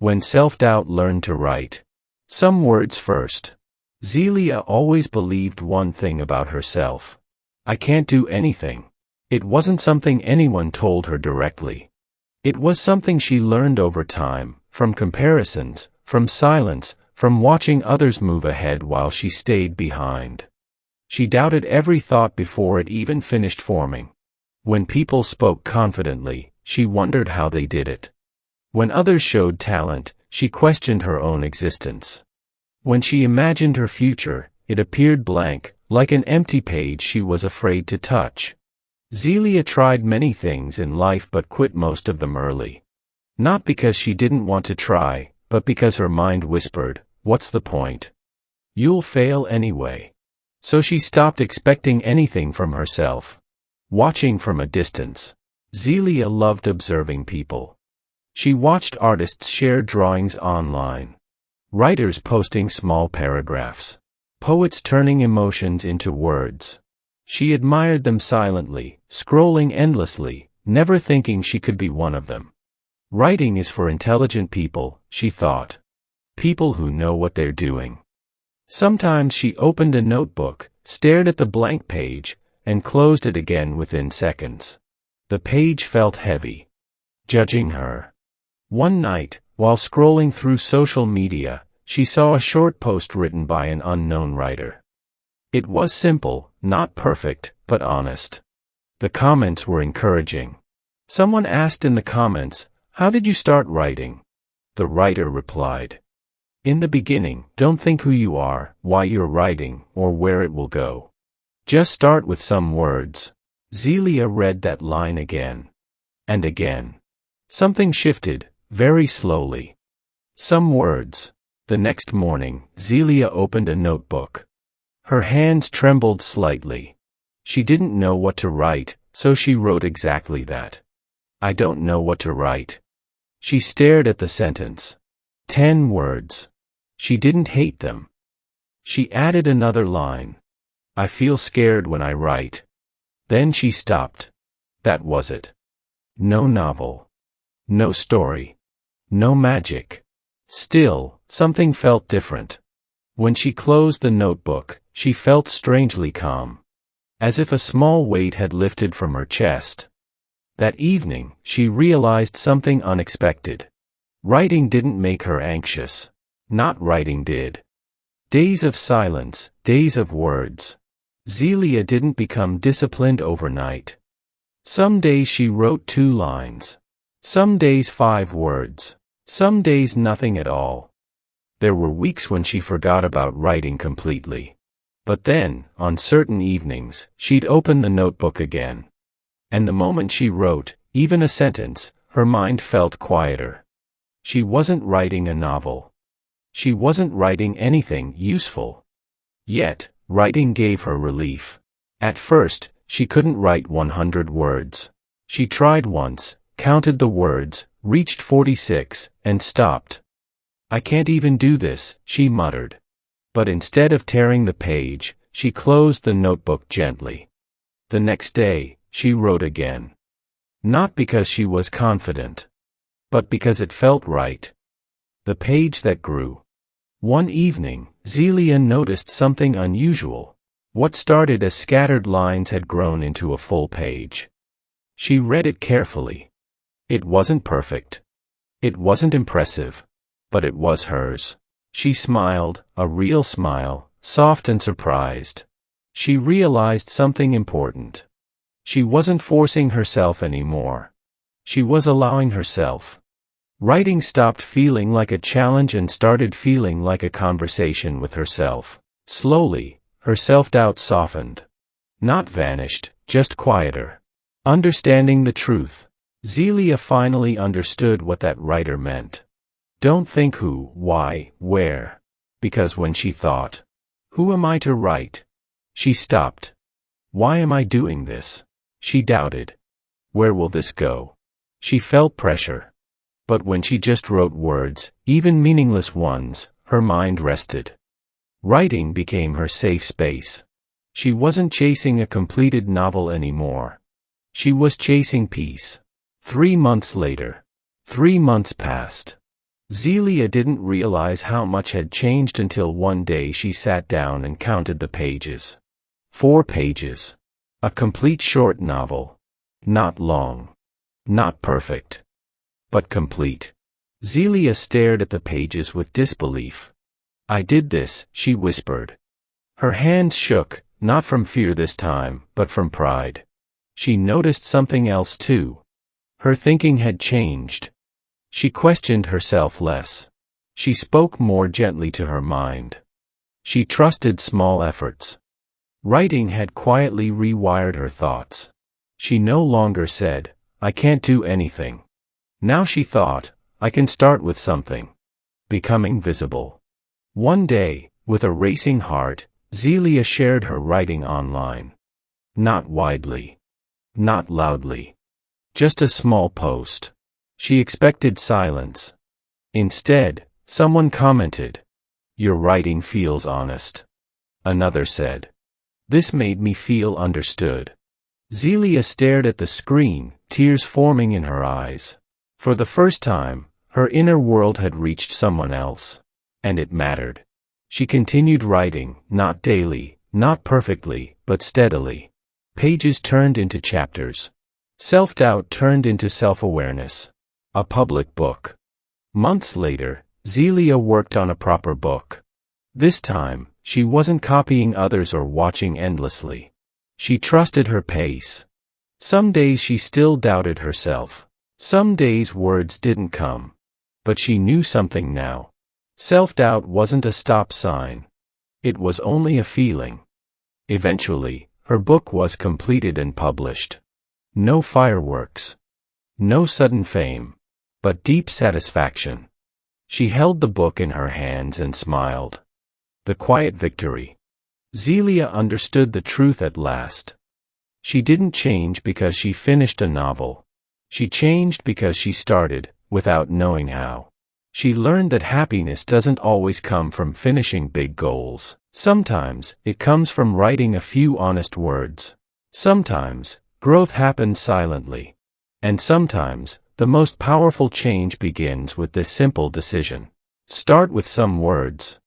When self-doubt learned to write. Some words first. Zelia always believed one thing about herself. I can't do anything. It wasn't something anyone told her directly. It was something she learned over time, from comparisons, from silence, from watching others move ahead while she stayed behind. She doubted every thought before it even finished forming. When people spoke confidently, she wondered how they did it. When others showed talent, she questioned her own existence. When she imagined her future, it appeared blank, like an empty page she was afraid to touch. Zelia tried many things in life but quit most of them early. Not because she didn't want to try, but because her mind whispered, "What's the point? You'll fail anyway." So she stopped expecting anything from herself. Watching from a distance. Zelia loved observing people. She watched artists share drawings online. Writers posting small paragraphs. Poets turning emotions into words. She admired them silently, scrolling endlessly, never thinking she could be one of them. Writing is for intelligent people, she thought. People who know what they're doing. Sometimes she opened a notebook, stared at the blank page, and closed it again within seconds. The page felt heavy. Judging her. One night, while scrolling through social media, she saw a short post written by an unknown writer. It was simple, not perfect, but honest. The comments were encouraging. Someone asked in the comments, "How did you start writing?" The writer replied, "In the beginning, don't think who you are, why you're writing, or where it will go. Just start with some words." Zelia read that line again. And again. Something shifted, very slowly. Some words. The next morning, Zelia opened a notebook. Her hands trembled slightly. She didn't know what to write, so she wrote exactly that. "I don't know what to write." She stared at the sentence. 10 words. She didn't hate them. She added another line. "I feel scared when I write." Then she stopped. That was it. No novel. No story. No magic. Still, something felt different. When she closed the notebook, she felt strangely calm. As if a small weight had lifted from her chest. That evening, she realized something unexpected. Writing didn't make her anxious. Not writing did. Days of silence, days of words. Zelia didn't become disciplined overnight. Some days she wrote 2 lines. Some days 5 words. Some days nothing at all. There were weeks when she forgot about writing completely. But then, on certain evenings, she'd open the notebook again. And the moment she wrote, even a sentence, her mind felt quieter. She wasn't writing a novel. She wasn't writing anything useful. Yet, writing gave her relief. At first, she couldn't write 100 words. She tried once, counted the words, reached 46, and stopped. "I can't even do this," she muttered. But instead of tearing the page, she closed the notebook gently. The next day, she wrote again. Not because she was confident, but because it felt right. The page that grew. One evening, Zelia noticed something unusual. What started as scattered lines had grown into a full page. She read it carefully. It wasn't perfect. It wasn't impressive. But it was hers. She smiled, a real smile, soft and surprised. She realized something important. She wasn't forcing herself anymore. She was allowing herself. Writing stopped feeling like a challenge and started feeling like a conversation with herself. Slowly, her self-doubt softened. Not vanished, just quieter. Understanding the truth. Zelia finally understood what that writer meant. Don't think who, why, where. Because when she thought, "Who am I to write?" she stopped. "Why am I doing this?" she doubted. "Where will this go?" She felt pressure. But when she just wrote words, even meaningless ones, her mind rested. Writing became her safe space. She wasn't chasing a completed novel anymore. She was chasing peace. 3 months later. 3 months passed. Zelia didn't realize how much had changed until one day she sat down and counted the pages. 4 pages. A complete short novel. Not long. Not perfect. But complete. Zelia stared at the pages with disbelief. I did this, she whispered. Her hands shook, not from fear this time, but from pride. She noticed something else too. Her thinking had changed. She questioned herself less. She spoke more gently to her mind. She trusted small efforts. Writing had quietly rewired her thoughts. She no longer said, I can't do anything. Now she thought, I can start with something. Becoming visible. One day, with a racing heart, Zelia shared her writing online. Not widely. Not loudly. Just a small post. She expected silence. Instead, someone commented, Your writing feels honest. Another said, This made me feel understood. Zelia stared at the screen, tears forming in her eyes. For the first time, her inner world had reached someone else. And it mattered. She continued writing, not daily, not perfectly, but steadily. Pages turned into chapters. Self-doubt turned into self-awareness. A public book. Months later, Zelia worked on a proper book. This time, she wasn't copying others or watching endlessly. She trusted her pace. Some days she still doubted herself. Some days words didn't come. But she knew something now. Self-doubt wasn't a stop sign. It was only a feeling. Eventually, her book was completed and published. No fireworks. No sudden fame. But deep satisfaction. She held the book in her hands and smiled. The quiet victory. Zelia understood the truth at last. She didn't change because she finished a novel. She changed because she started, without knowing how. She learned that happiness doesn't always come from finishing big goals. Sometimes, it comes from writing a few honest words. Sometimes, growth happens silently. And sometimes, the most powerful change begins with this simple decision. Start with some words.